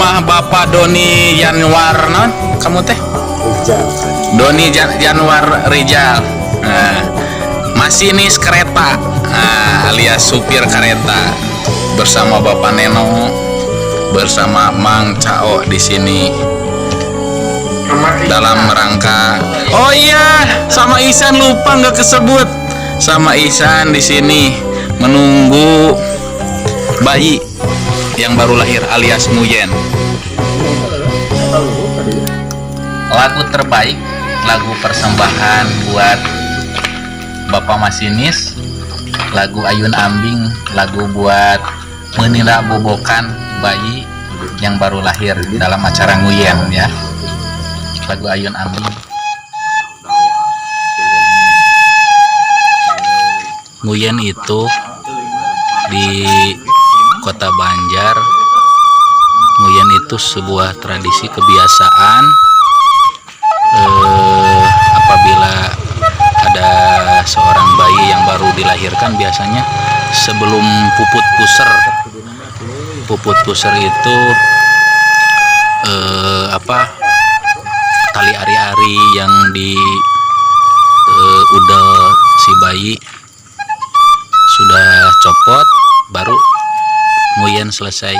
rumah Bapak Doni Januar, non? Kamu teh? Rijal. Doni Januar Rijal. Nah, masinis kereta, alias supir kereta, bersama Bapak Neno, bersama Mang Cao di sini dalam rangka. Oh iya, sama Isan lupa nggak kesebut. Sama Isan di sini menunggu bayi yang baru lahir alias Nguyen. Lagu terbaik, lagu persembahan buat Bapak Masinis, lagu Ayun Ambing, lagu buat menindak bobokan bayi yang baru lahir dalam acara Nguyen ya. Lagu Ayun Ambing. Nguyen itu di Kota Banjar. Nguyen itu sebuah tradisi kebiasaan apabila ada seorang bayi yang baru dilahirkan, biasanya sebelum puput puser itu tali ari-ari yang di udel si bayi sudah copot, baru Nguyen selesai.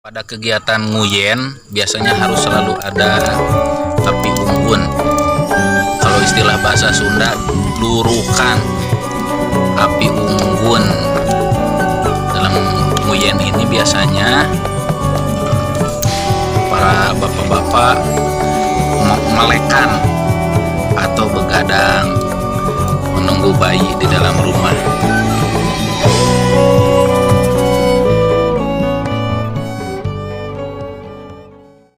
Pada kegiatan Nguyen biasanya harus selalu ada api unggun. Kalau istilah bahasa Sunda, lurukan api unggun. Dalam Nguyen ini biasanya para bapak-bapak melekan atau begadang menunggu bayi di dalam rumah.